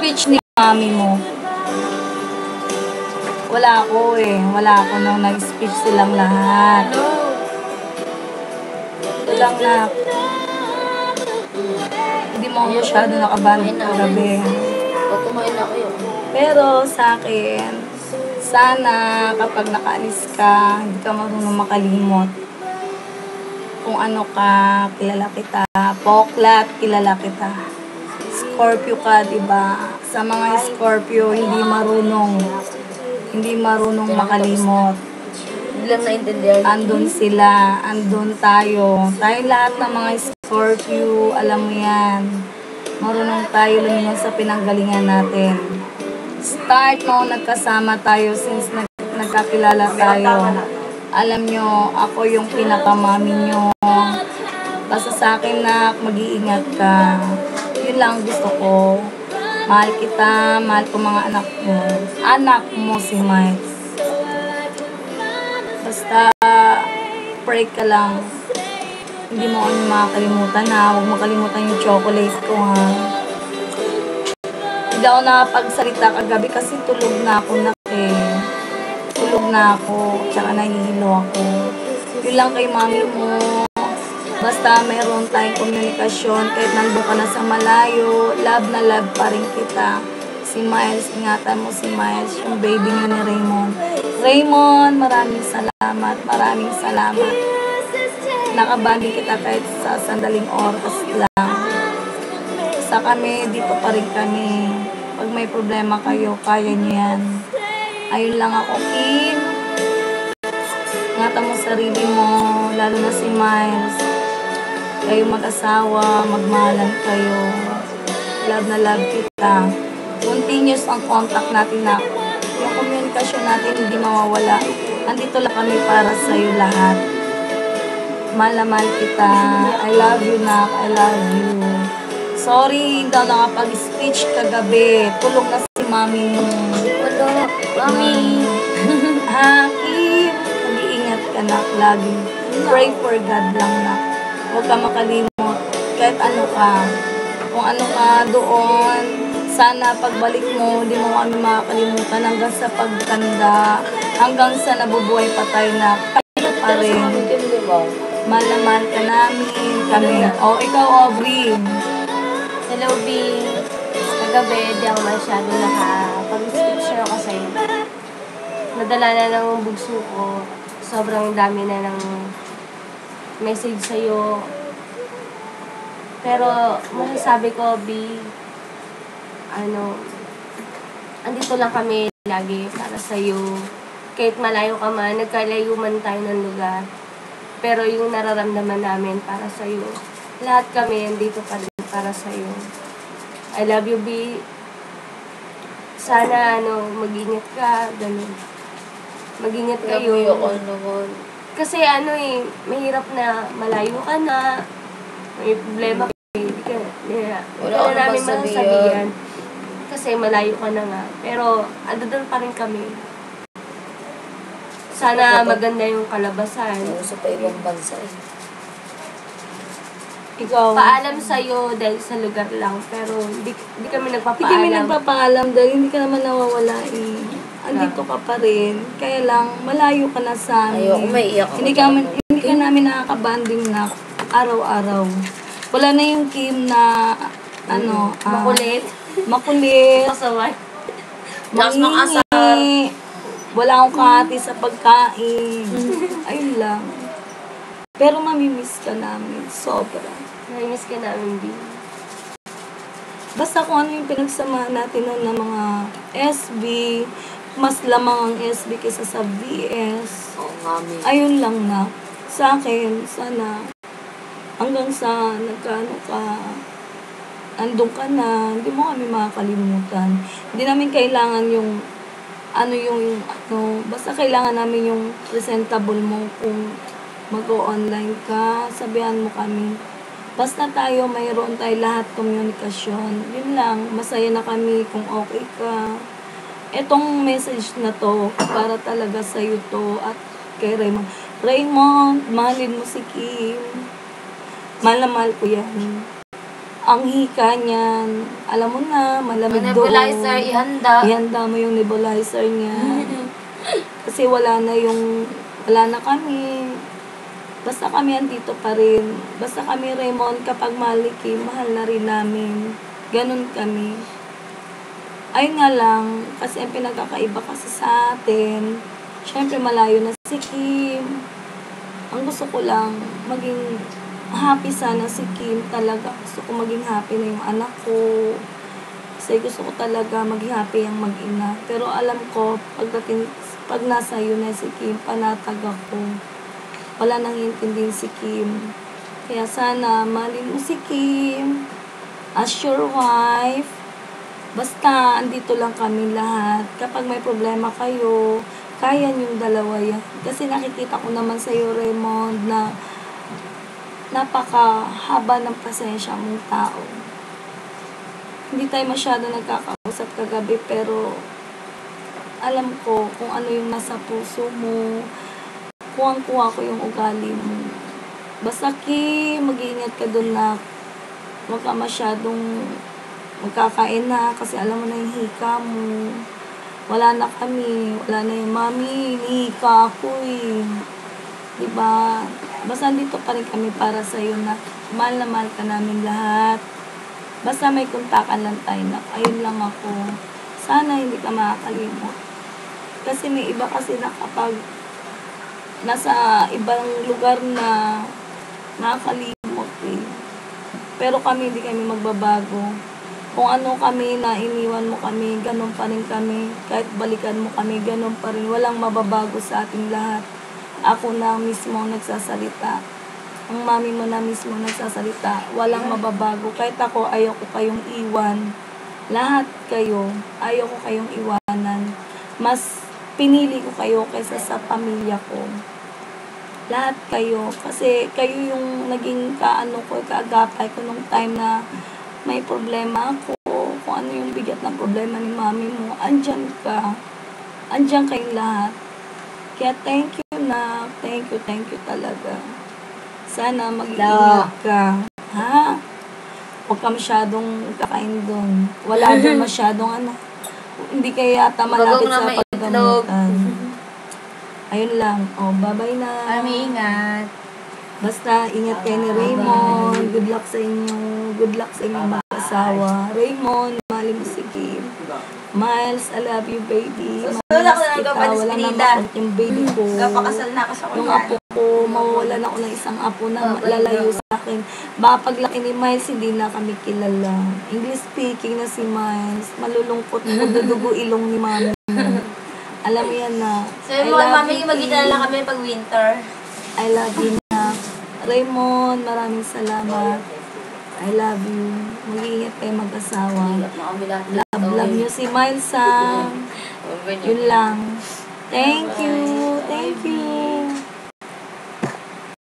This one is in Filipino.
speech ni mami mo. Wala ako eh. Wala ako nung nag-speech silang lahat. Ito lang na. Hindi mo ako masyado nakabanding kagabi. Kumain na kayo. Pero sa akin, sana kapag nakaalis ka, hindi ka marunong makalimot. Kung ano ka, kilala kita. Poklat, kilala kita. Scorpio ka, diba? Sa mga Scorpio, hindi marunong makalimot. Hindi lang naintindihan. Andun sila, andun tayo. Tayo lahat ng mga Scorpio, alam mo yan. Marunong tayo lumingon sa pinanggalingan natin. Start mo, nagkasama tayo since nagkakilala tayo. Alam nyo, ako yung pinakamami nyo. Basta sa akin na mag-iingat ka. Yun lang gusto ko. Mahal kita, mahal ko mga anak mo. Anak mo si Miles. Basta pray ka lang. Hindi mo kami makakalimutan ha. Huwag makalimutan yung chocolate ko ha. Hindi ako nakapagsalita kagabi kasi tulog na ako Tulog na ako. Tsaka nahihilo ako. Yun lang kay mami mo. Basta mayroon tayong komunikasyon. Kahit nandun ka na sa malayo, love na love pa rin kita. Si Miles, ingatan mo si Miles, yung baby niya ni Raymond. Raymond, maraming salamat. Maraming salamat. Nakabanding kita kahit sa sandaling oras lang. Sa kami, dito pa rin kami. Pag may problema kayo, kaya niyo yan. Ayun lang ako, Kim. Ingatan mo sarili mo, lalo na si Miles. Kayo mag-asawa, magmahalan kayo. Love na love kita. Continuous ang contact natin na yung komunikasyon natin hindi mawawala. Andito lang kami para sa iyo lahat. Mahal na mahal kita. I love you, Nak. I love you. Sorry, hindi ako nakapag-speech kagabi. Tulog na si mami mo. Wala, mami. Ha, Kim? Mag-iingat ka, Nak, lagi. Pray for God lang, Nak. Huwag ka makalimot. Kahit ano ka. Kung ano ka doon, sana pagbalik mo, hindi mo kami makakalimutan hanggang sa pagtanda. Hanggang sa nabubuhay pa tayo na kayo pa rin. Mahal na mahal ka namin. Kami. O, ikaw, Aubrey. Hello, B. Kagabi, di ako masyado nakapag-speech ako kasi nadala na ng bugso ko. Sobrang dami na ng message sa'yo. Pero, masasabi ko, B, andito lang kami lagi para sa'yo. Kahit malayo ka man, nagkalayo man tayo ng lugar. Pero yung nararamdaman namin para sa'yo, lahat kami andito pa rin para sa'yo. I love you, B. Sana, mag-ingat ka, ganun. Mag-ingat kayo. Kasi, mahirap na malayo ka na, may problema ka, hindi ka na namin masasabihan. Kasi malayo ka na nga. Pero, doon pa rin kami. Sana maganda yung kalabasan. Sa pa ibang bansa eh. Ikaw. Paalam sa'yo dahil sa lugar lang. Pero hindi kami nagpapaalam. Hindi kami nagpapaalam dahil hindi ka naman nawawala eh. Andito ka pa rin. Kaya lang, malayo ka na sa amin. Ayoko, maiiyak ako. Hindi ka namin nakakabanding na araw-araw. Wala na yung Kim na, makulit. Makulit. Pasaway. Mangingi. Wala akong kahati sa pagkain. Ayun lang. Pero mamimiss ka namin. Sobra. Mamimiss ka namin, B. Basta kung ano yung pinagsamahan natin noon ng mga SB, mas lamang ang SB kaysa sa VS. Oo, mami. Ayun lang na. Sa akin, sana, hanggang sa andun ka na, hindi mo kami makakalimutan. Hindi namin kailangan yung basta kailangan namin yung presentable mo kung mag-o-online ka, sabihan mo kami. Basta mayroon tayo lahat komunikasyon. Yun lang, masaya na kami kung okay ka. Etong message na to, para talaga sa'yo to at kay Raymond. Raymond, mahalin mo si Kim. Mahal na mahal ko yan. ang hika niyan, alam mo na, malamig doon. Nebulizer, ihanda. Ihanda mo yung nebulizer niya. Kasi wala na kami. Basta kami andito pa rin. Basta kami, Raymond, kapag maliki, mahal na rin namin. Ganun kami. Ayun nga lang, kasi ang pinagkakaiba kasi sa atin, syempre malayo na si Kim. Ang gusto ko lang, maging happy sana si Kim talaga. Gusto ko maging happy na yung anak ko. Kasi gusto ko talaga maging happy yung mag-ina. Pero alam ko, pag nasa yun na si Kim, panatag ako. Wala nang intindihin si Kim. Kaya sana, mahalin mo si Kim as your wife. Basta, andito lang kami lahat. Kapag may problema kayo, kaya niyong dalawa yan. Kasi nakikita ko naman sa'yo, Raymond, na napakahaba ng pasensya mong tao. Hindi tayo masyado nagkakausap kagabi, pero alam ko kung ano yung nasa puso mo. Kuwang-kuha ko yung ugali mo. Basta, Kim, mag-iingat ka dun na huwag ka masyadong magkakain na kasi alam mo na yung hika mo. Wala na kami. Wala na yung mami. Hika ako eh. Diba? Basta dito pa rin kami para sa'yo na mahal ka namin lahat. Basta may kontakan lang tayo na ayun lang ako. Sana hindi ka makakalimot. Kasi may iba kasi na kapag nasa ibang lugar na nakakalimot eh. Pero kami, hindi kami magbabago. Kung ano kami na iniwan mo kami, ganun pa rin kami. Kahit balikan mo kami, ganun pa rin. Walang mababago sa ating lahat. Ako na mismo nagsasalita. Ang mami mo na mismo nagsasalita. Walang mababago. Kahit ako, ayaw ko kayong iwan. Lahat kayo, ayaw ko kayong iwanan. Mas pinili ko kayo kaysa sa pamilya ko. Lahat kayo. Kasi kayo yung naging kaagapay ko nung time na may problema ako. Kung ano yung bigat ng problema ni mami mo. Andyan ka. Andyan kayong lahat. Kaya thank you na. Thank you talaga. Sana mag-iingat ka. Ha? Huwag ka masyadong kakain doon. Wala doon masyadong hindi kaya yata malapit sa paggamutan. Ayun lang. Bye-bye na. Kami ingat. Basta, ingat kayo ni Raymond. Good luck sa inyo. Good luck sa inyong mag-asawa. Raymond, mahal mo si Kim. Miles, I love you, baby. Miles kita. Wala na makot yung baby ko. Kapakasal na ako sa Yung apo ko, mawawalan ako ng isang apo na lalayo sa akin. Baka paglaki ni Miles, hindi na kami kilala. English speaking na si Miles. Malulungkot mo, dudugo ilong ni mami. Alam mo yan na. So, mami, magkita lang kami pag winter. I love you na. Raymond, maraming salamat. I love you. Mag-iingat kayo mag-asawa. Love nyo si Miles. Yun lang. Thank you. Thank you.